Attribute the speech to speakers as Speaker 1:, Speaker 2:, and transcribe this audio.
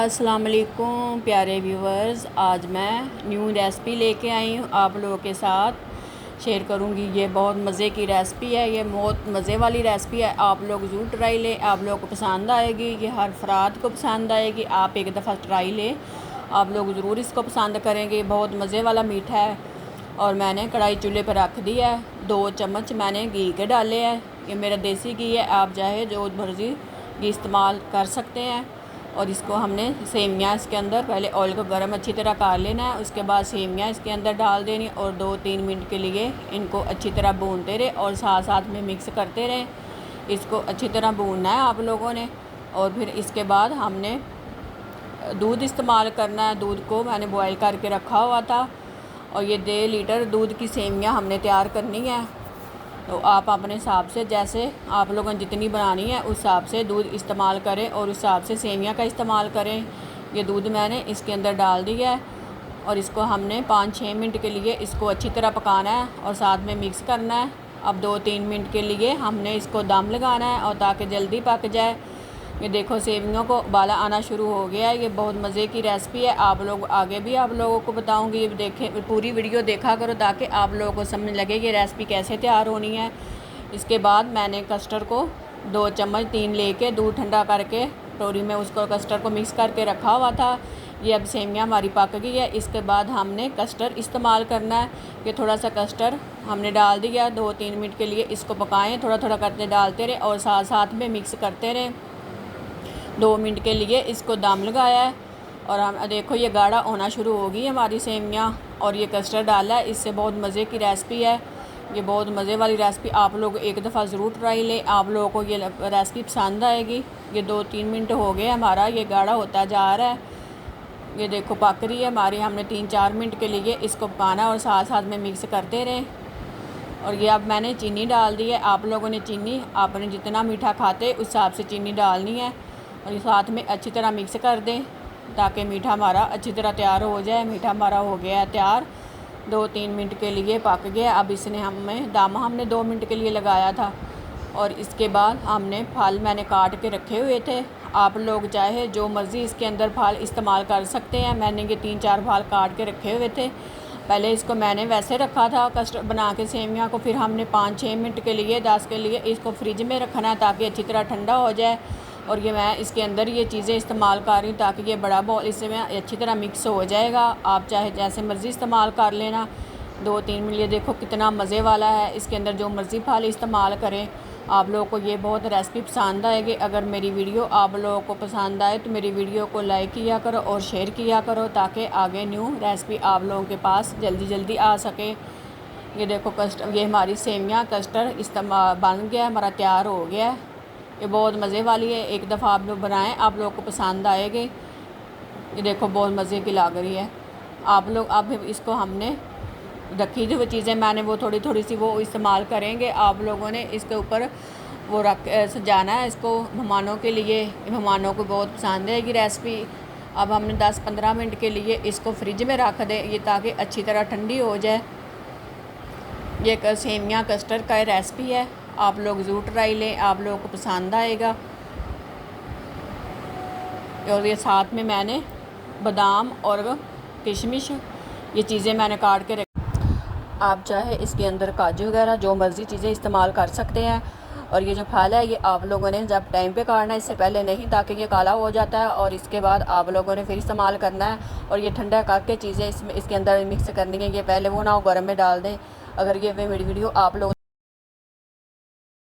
Speaker 1: अस्सलाम वालेकुम प्यारे व्यूवर्स, आज मैं न्यू रेसिपी लेके आई हूँ आप लोगों के साथ शेयर करूँगी। ये बहुत मज़े की रेसिपी है, ये बहुत मज़े वाली रेसिपी है। आप लोग ज़रूर ट्राई लें, आप लोगों को पसंद आएगी। ये हर अफराद को पसंद आएगी। आप एक दफ़ा ट्राई लें, आप लोग ज़रूर इसको पसंद करेंगे। बहुत मज़े वाला मीठा है। और मैंने कढ़ाई चूल्हे पर रख दी है। 2 चम्मच मैंने घी के डाले हैं। ये मेरा देसी घी है, आप चाहे जो मर्ज़ी घी इस्तेमाल कर सकते हैं। और इसको हमने सेमियाँ इसके अंदर पहले ऑयल को गर्म अच्छी तरह कर लेना है। उसके बाद सेमियाँ इसके अंदर डाल देनी और 2-3 मिनट के लिए इनको अच्छी तरह भूनते रहे और साथ साथ में मिक्स करते रहें। इसको अच्छी तरह भूनना है आप लोगों ने। और फिर इसके बाद हमने दूध इस्तेमाल करना है। दूध को मैंने बॉयल करके रखा हुआ था और ये 1.5 लीटर दूध की सेमियाँ हमने तैयार करनी है। तो आप अपने हिसाब से, जैसे आप लोगों ने जितनी बनानी है उस हिसाब से दूध इस्तेमाल करें और उस हिसाब से सेमिया का इस्तेमाल करें। ये दूध मैंने इसके अंदर डाल दिया है और इसको हमने 5-6 मिनट के लिए इसको अच्छी तरह पकाना है और साथ में मिक्स करना है। अब 2-3 मिनट के लिए हमने इसको दम लगाना है और ताकि जल्दी पक जाए। ये देखो सेवियों को उबाला आना शुरू हो गया है। ये बहुत मज़े की रेसिपी है। आप लोग आगे भी आप लोगों को बताऊंगी। ये देखें, पूरी वीडियो देखा करो ताकि आप लोगों को समझ लगे कि रेसिपी कैसे तैयार होनी है। इसके बाद मैंने कस्टर्ड को 2 चम्मच 3 लेके दूध ठंडा करके कटोरी में उसको कस्टर्ड को मिक्स करके रखा हुआ था। ये अब सेमियाँ हमारी पक गई है। इसके बाद हमने कस्टर्ड इस्तेमाल करना है। ये थोड़ा सा कस्टर्ड हमने डाल दिया। 2-3 मिनट के लिए इसको पकाएं, थोड़ा थोड़ा करते डालते रहे और साथ साथ में मिक्स करते रहें। 2 मिनट के लिए इसको दम लगाया है और हम देखो ये गाढ़ा होना शुरू हो गई हमारी सेमियाँ और ये कस्टर्ड डाला है। इससे बहुत मज़े की रेसिपी है। ये बहुत मज़े वाली रेसिपी, आप लोग एक दफ़ा ज़रूर ट्राई लें। आप लोगों को ये रेसिपी पसंद आएगी। ये 2-3 मिनट हो गए हमारा ये गाढ़ा होता जा रहा है। ये देखो पक रही है हमारी। हमने 3-4 मिनट के लिए इसको पकाना और साथ साथ में मिक्स करते रहें। और ये अब मैंने चीनी डाल दी है। आप लोगों ने चीनी आपने जितना मीठा खाते उस हिसाब से चीनी डालनी है और ये साथ में अच्छी तरह मिक्स कर दें ताकि मीठा हमारा अच्छी तरह तैयार हो जाए। मीठा हमारा हो गया है तैयार, 2-3 मिनट के लिए पक गया। अब इसने हमने 2 मिनट के लिए लगाया था और इसके बाद हमने फल मैंने काट के रखे हुए थे। आप लोग चाहे जो मर्ज़ी इसके अंदर फल इस्तेमाल कर सकते हैं। मैंने ये 3-4 फल काट के रखे हुए थे। पहले इसको मैंने वैसे रखा था कस्टर्ड बना के सेमिया को, फिर हमने 5-6 मिनट के लिए 10 के लिए इसको फ्रिज में रखना है ताकि अच्छी तरह ठंडा हो जाए। और ये मैं इसके अंदर ये चीज़ें इस्तेमाल कर रही हूँ ताकि ये बड़ा बॉल इसमें अच्छी तरह मिक्स हो जाएगा। आप चाहे जैसे मर्ज़ी इस्तेमाल कर लेना। 2-3 मिनट, ये देखो कितना मज़े वाला है। इसके अंदर जो मर्ज़ी फल इस्तेमाल करें। आप लोगों को ये बहुत रेसिपी पसंद आएगी। अगर मेरी वीडियो आप लोगों को पसंद आए तो मेरी वीडियो को लाइक किया करो और शेयर किया करो ताकि आगे न्यू रेसिपी आप लोगों के पास जल्दी जल्दी आ सके। ये देखो ये हमारी सेमियाँ कस्टर्ड इस्तेमाल बन गया, हमारा तैयार हो गया है। ये बहुत मज़े वाली है। एक दफ़ा आप लोग बनाएं, आप लोगों को पसंद आएगी। ये देखो बहुत मज़े की लग रही है। आप लोग अब इसको हमने रखी जो चीज़ें मैंने वो थोड़ी थोड़ी सी वो इस्तेमाल करेंगे। आप लोगों ने इसके ऊपर वो रख सजाना है इसको मेहमानों के लिए। मेहमानों को बहुत पसंद है ये रेसिपी। अब हमने 10-15 मिनट के लिए इसको फ्रिज में रख दें ये ताकि अच्छी तरह ठंडी हो जाए। ये सेमिया कस्टर्ड का रेसिपी है। आप लोग ज़रूर ट्राई लें, आप लोगों को पसंद आएगा। और ये साथ में मैंने बादाम और किशमिश ये चीज़ें मैंने काट के आप चाहे इसके अंदर काजू वगैरह जो मर्ज़ी चीज़ें इस्तेमाल कर सकते हैं। और ये जो फल है ये आप लोगों ने जब टाइम पे काटना है, इससे पहले नहीं, ताकि ये काला हो जाता है और इसके बाद आप लोगों ने फिर इस्तेमाल करना है। और ये ठंडा करके चीज़ें इसके अंदर मिक्स करनी है। ये पहले वो ना हो गर्म में डाल दें। अगर ये मेरी वीडियो आप लोग